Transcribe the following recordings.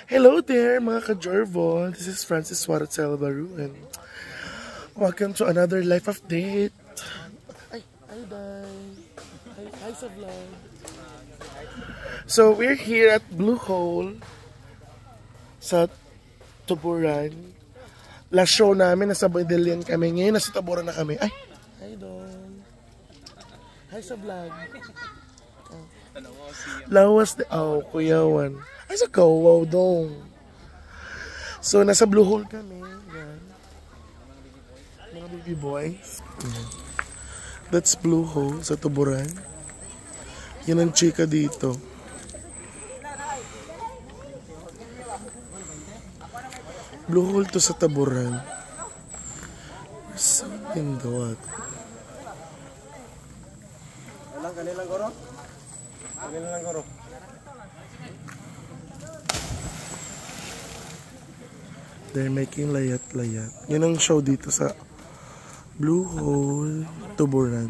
Hello there mga ka-Jorvo. This is Francis Suarez Salvaru and welcome to another Life Update. Ay, hi sa vlog. So we're here at Blue Hole sa Tuburan. Last show namin nasa Boydelian kami. Ngayon nasa Tuburan na kami. Ay, hi doon. Hi sa vlog. Lawas de Kuya Juan. Ay, sa kawaw dong. So, nasa Blue Hole kami. Yan. Mga baby boys. Yan. That's Blue Hole sa Tuburan. Yan ang chika dito. Blue Hole to sa Tuburan. So, pindawat. Kanilang goro? Kanilang goro? They're making layat-layat. Yun ang show dito sa Blue Hole, Tuburan.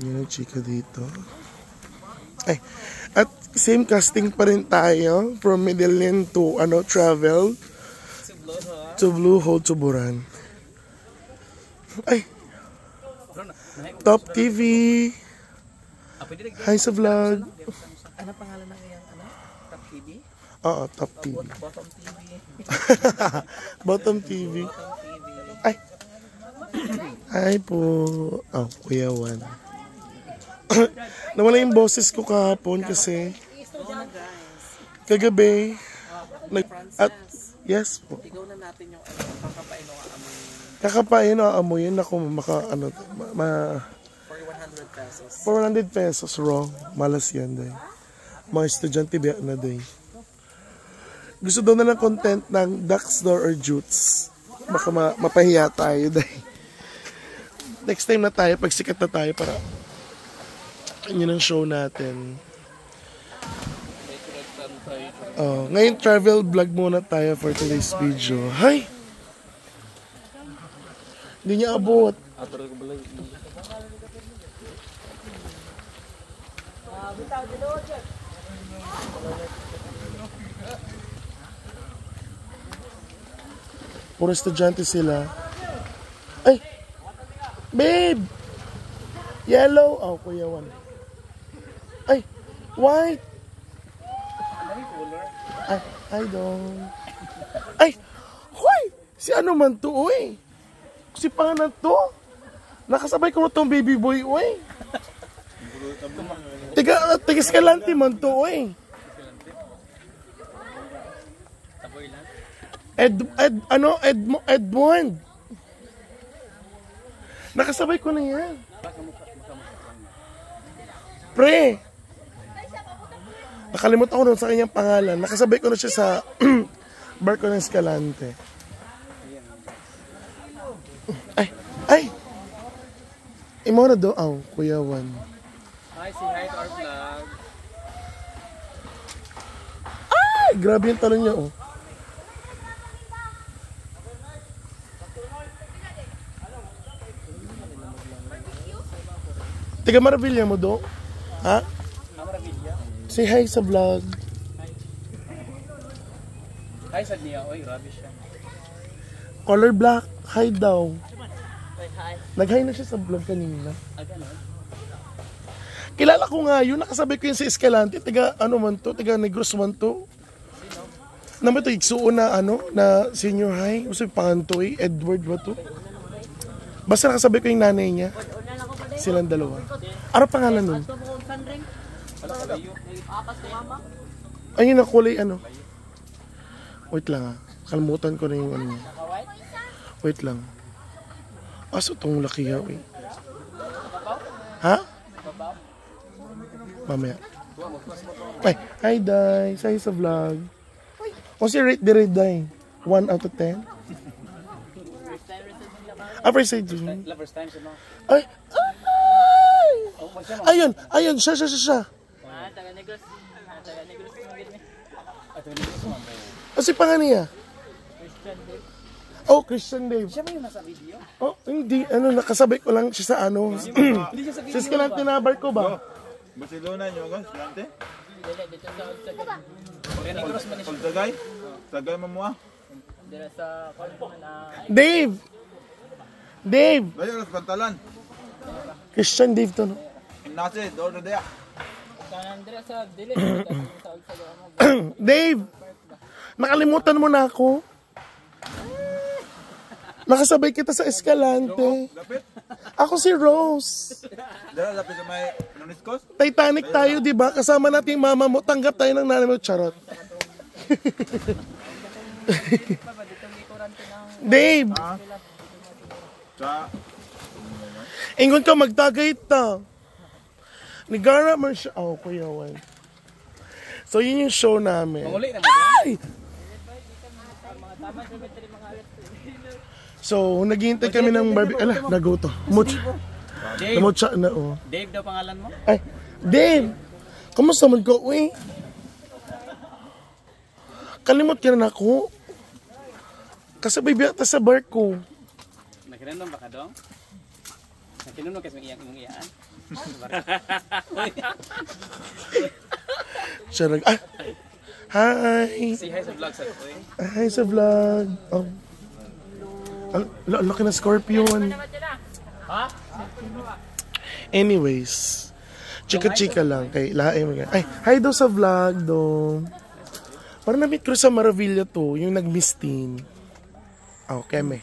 Yun ang chika dito. Ay, at same casting pa rin tayo from Medellin to travel to Blue Hole, Tuburan. Ay, Top TV. Hi sa vlog. Ano pangalan ng iyang Top TV? Oo, Top TV. Bottom TV. Bottom TV. Ay. Ay po. Oh, Kuya Juan. Nawala yung boses ko kahapon kasi kagabi at yes po. Ikaw na natin yung kakapain o aamoy. Kakapain o aamoyin ako for 100 pesos. 400 pesos wrong. Malas yan day. Mga estudyante biyak na day. Gusto daw na ng content ng Ducks Door or Jutes. Baka mapahiya tayo day. Next time na tayo, pagsikat na tayo para yun ang show natin. Ngayon travel vlog muna tayo for today's video. Hi! Hindi niya abot. Puro estudyante sila. Ay! Babe! Yellow! Oh, Kuya Juan. Ay, white. Ay, I don't. Ay, hoy! Si ano man to, uy? Si Panan to? Nakasabay ko na tong baby boy, uy. Tiga Escalante man to, uy. Edmond. Nakasabay ko na yan. Pre! Nakalimut ako nun sa kanyang pangalan. Nakasabay ko na siya sa barko ng Escalante. Ay! Imo na do, Kuya Juan. Hi, say hi to our vlog. Ay! Grabe yung talon niya, oh. Tiga Maravilla mo do? Ha? Say hi sa vlog. Hi sa niya. Oy, grabe siya. Color black. Hi daw. Hi. Nag-hi na siya sa vlog kanina. Ganon. Kilala ko nga yun. Nakasabay ko yun sa Escalante. Tiga Negros man to. Naman ito, igsuon na na senior high. Gusto yung panganto Edward ba to? Basta nakasabay ko yung nanay niya. Silang dalawa. Ano pangalan nun? Ayun na kulay Wait lang kalimutan ko na yung niya. Wait lang. Aso tong laki yaw Ha? Mamaya. Ay, hi Day. Say sa vlog. O si rate the rate Day. 1 out of 10? First time siya no? Ay! Ayun, siya. Kasi pangan niya? Christian Dave. Oh, Christian Dave. Siya ba yung nasa video? Oh, hindi. Ano, nakasabay ko lang siya sa ano. Hindi siya sa video. Sis ka lang tinabar ko ba? Barcelona nyo guys, Lante? Dili, dito sa Ulsagay. Kaya cross man siya. Pagdagay? Tagay mo mo ah. Dili sa Kwan na... Dave! Dave! Gaya oras pantalan. Christian Dave to, no? Nasi, door na daya. Kanan dili sa dili. Sa Ulsagay. Dave! Nakalimutan mo na ako. Nakasabay kita sa Escalante. Lapit? Ako si Rose. Dala, lapit sa may Noniscos? Titanic tayo, di ba? Kasama natin yung mama mo. Tanggap tayo ng nanay mo. Charot. Dave! Sa... Ingon ka, magtagay ta. Nigara man siya. Oh, kuya, wan. So, yun yung show namin. Manguli na mo doon. Ay! So, naghihintay kami ng barbecue. Ala, naguto. Dave. Namutsa na, oh. Dave daw pangalan mo? Ay, Dave! Kamusta man ko, uy? Kalimot ka na ako. Kasabay biya ta sa bar ko. Nakinunom ba ka dong? Nakinunom kasi mong iyaan? Siya ah! Hi! Si hi sa vlog sa Uy. Hi sa vlog. Oh. Laki na scorpion. Ha? Anyways, chika-chika lang kay lae mo yan. Ay, hi daw sa vlog do. Parang na-meet ko sa Maravilla to, yung nag-mistin. Oh, keme.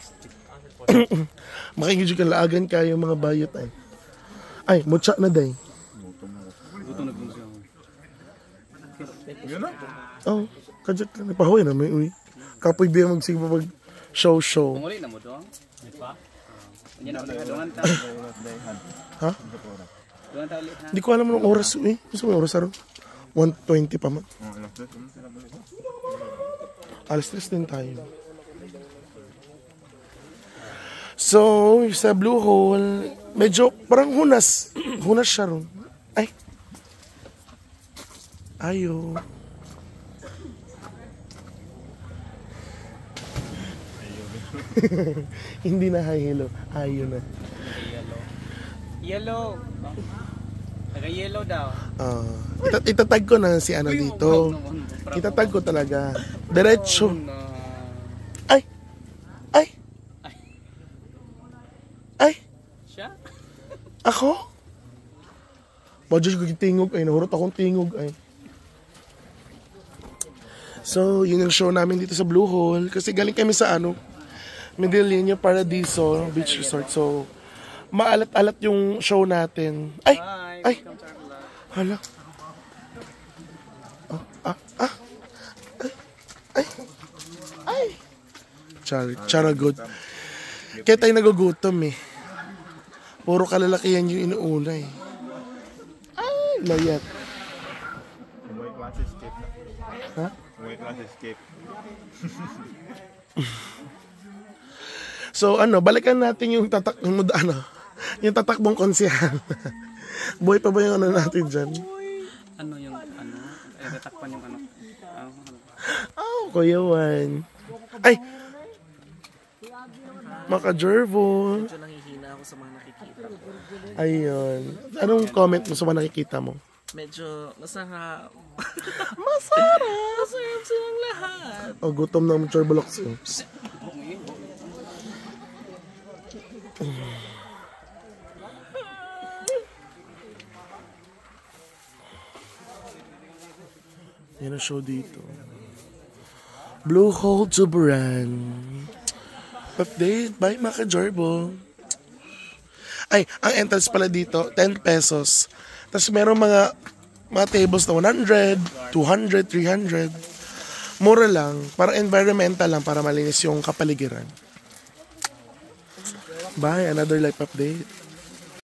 Makikidyo ka laagan kayo mga bayot ay. Ay, mutsa na day. Yun na? Oh, kadyak lang. Napahoy na may uy. Kapoy biya magsigpa pag show. Manguli na mo doon? Di pa? Hindi na ako dungan ta. Ha? Dungan ta ulit ha? Hindi ko alam ng oras uy. Gusto mo yung oras aron? 1:20 pa man. Alas 3 din tayo. So, sa Blue Hole, medyo parang hunas. Hunas siya ron. Ay. Ayo. Hindi na high hello. Ayo na. Yellow. Taga-yellow daw. Itatag ko na si ano dito. Itatag ko talaga. Diretso. Ay. Ay. Ay. Siya? Ako? Madjus ko tingog ay. Nahurot akong tingog ay. So, yun yung show namin dito sa Blue Hole. Kasi galing kami sa ano, Medellin, Paradiso Beach Resort. So, maalat-alat yung show natin. Ay! Hi, Ay! welcome to our vlog. Hala. Ay! Ay! Charagod. Kaya tayo nagugutom eh. Puro kalalakihan yung inuuna eh. Ay! Layat. Umuwi klase escape na. Ha? Umuwi klase escape. So ano, balikan natin yung yung tatakbong konsihan. Buhay pa ba yung ano natin dyan? Ano yung ano? Tatakpan yung ano? Oh, Kuya Juan. Ay! Maka-Jervo. Medyo nangihina ako sa mga nakikita ko. Ayun. Anong comment mo sa mga nakikita mo? Medyo masarap. Masarap! Masarap silang lahat. Oh, gutom na mo Charbalox. Yan ang show dito. Blue Hole Tuburan. Update by Maka-Jorbo. Ay, ang entrance pala dito, 10 pesos. Tapos meron mga tables na 100, 200, 300. Mura lang, para environmental lang, para malinis yung kapaligiran. Bye, another life update.